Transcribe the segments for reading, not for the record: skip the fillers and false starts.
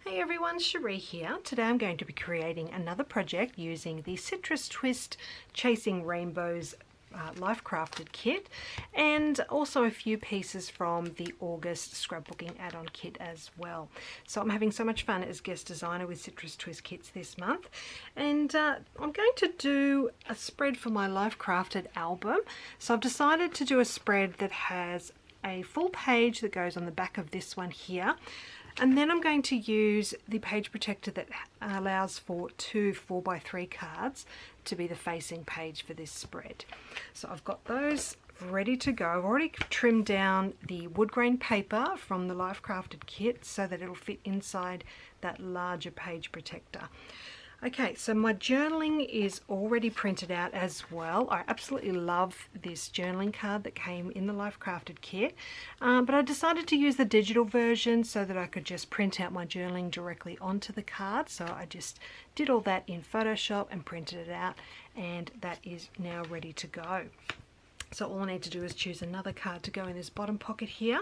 Hey everyone, Sheree here. Today I'm going to be creating another project using the Citrus Twist Chasing Rainbows Life Crafted kit, and also a few pieces from the August scrapbooking add-on kit as well. So I'm having so much fun as guest designer with Citrus Twist kits this month, and I'm going to do a spread for my Life Crafted album. So I've decided to do a spread that has a full page that goes on the back of this one here. And then I'm going to use the page protector that allows for two 4x3 cards to be the facing page for this spread. So I've got those ready to go. I've already trimmed down the wood grain paper from the Life Crafted kit so that it'll fit inside that larger page protector. Okay, so my journaling is already printed out as well. I absolutely love this journaling card that came in the Life Crafted kit, but I decided to use the digital version so that I could just print out my journaling directly onto the card. So I just did all that in Photoshop and printed it out, and that is now ready to go. So all I need to do is choose another card to go in this bottom pocket here.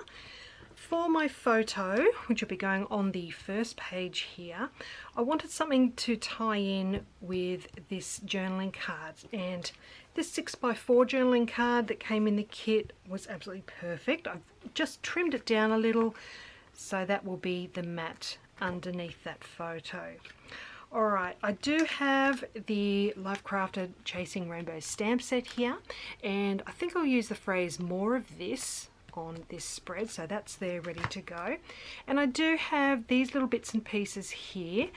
For my photo, which will be going on the first page here, I wanted something to tie in with this journaling card, and this 6x4 journaling card that came in the kit was absolutely perfect. I've just trimmed it down a little, so that will be the mat underneath that photo. Alright, I do have the Life Crafted Chasing Rainbows stamp set here, and I think I'll use the phrase "more of this" on this spread, so that's there ready to go. And I do have these little bits and pieces here.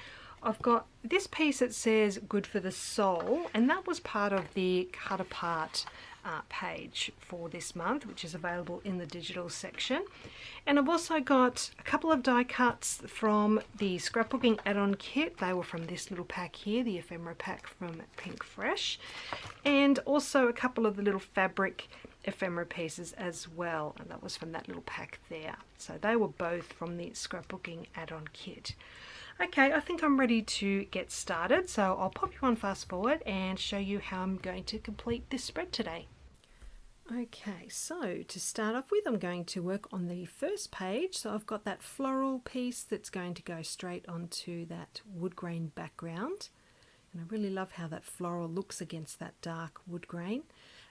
I've got this piece that says "good for the soul," and that was part of the cut apart page for this month, which is available in the digital section. And I've also got a couple of die cuts from the scrapbooking add-on kit. They were from this little pack here, the ephemera pack from Pink Fresh, and also a couple of the little fabric ephemera pieces as well, and that was from that little pack there. So they were both from the scrapbooking add-on kit. Okay, I think I'm ready to get started, so I'll pop you on fast forward and show you how I'm going to complete this spread today. Okay, so to start off with, I'm going to work on the first page. So I've got that floral piece that's going to go straight onto that wood grain background, and I really love how that floral looks against that dark wood grain.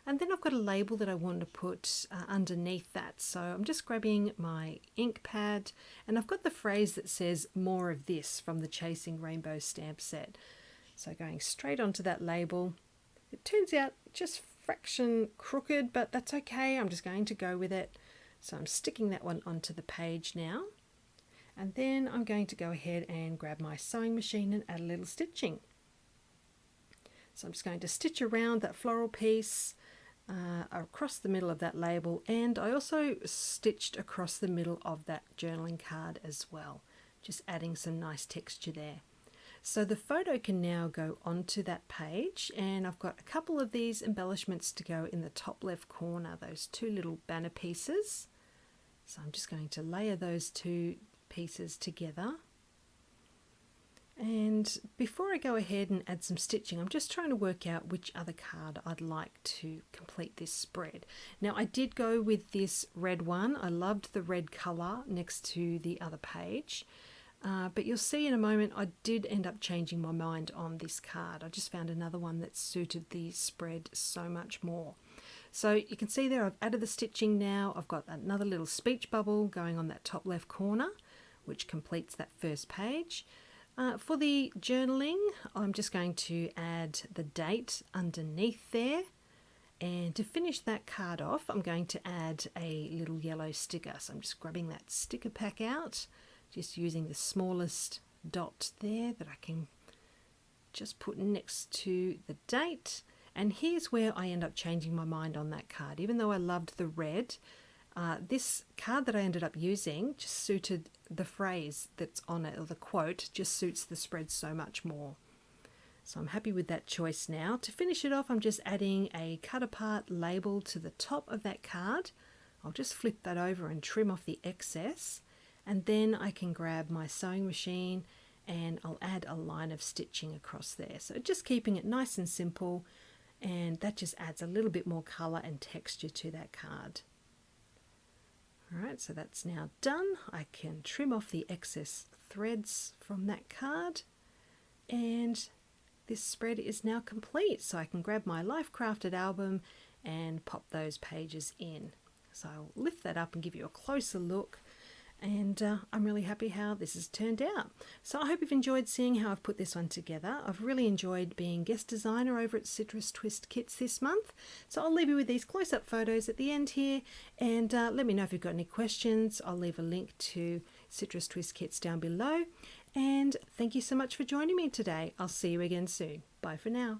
And then I've got a label that I want to put underneath that. So I'm just grabbing my ink pad, and I've got the phrase that says "more of this" from the Chasing Rainbow stamp set. So going straight onto that label. It turns out just fraction crooked, but that's okay. I'm just going to go with it. So I'm sticking that one onto the page now. And then I'm going to go ahead and grab my sewing machine and add a little stitching. So I'm just going to stitch around that floral piece across the middle of that label, and I also stitched across the middle of that journaling card as well, just adding some nice texture there. So the photo can now go onto that page, and I've got a couple of these embellishments to go in the top left corner, those two little banner pieces. So I'm just going to layer those two pieces together. And before I go ahead and add some stitching, I'm just trying to work out which other card I'd like to complete this spread. Now I did go with this red one. I loved the red colour next to the other page. But you'll see in a moment I did end up changing my mind on this card. I just found another one that suited the spread so much more. So you can see there I've added the stitching now. I've got another little speech bubble going on that top left corner, which completes that first page. For the journaling, I'm just going to add the date underneath there. And to finish that card off, I'm going to add a little yellow sticker. So I'm just grabbing that sticker pack out, just using the smallest dot there that I can just put next to the date. And here's where I end up changing my mind on that card. Even though I loved the red, this card that I ended up using just suited the phrase that's on it, or the quote just suits the spread so much more. So I'm happy with that choice now. To finish it off, I'm just adding a cut apart label to the top of that card. I'll just flip that over and trim off the excess, and then I can grab my sewing machine and I'll add a line of stitching across there. So just keeping it nice and simple, and that just adds a little bit more colour and texture to that card. Alright, so that's now done. I can trim off the excess threads from that card, and this spread is now complete. So I can grab my Life Crafted album and pop those pages in. So I'll lift that up and give you a closer look. And I'm really happy how this has turned out. So I hope you've enjoyed seeing how I've put this one together. I've really enjoyed being guest designer over at Citrus Twist Kits this month. So I'll leave you with these close-up photos at the end here, and let me know if you've got any questions. I'll leave a link to Citrus Twist Kits down below. And thank you so much for joining me today. I'll see you again soon. Bye for now.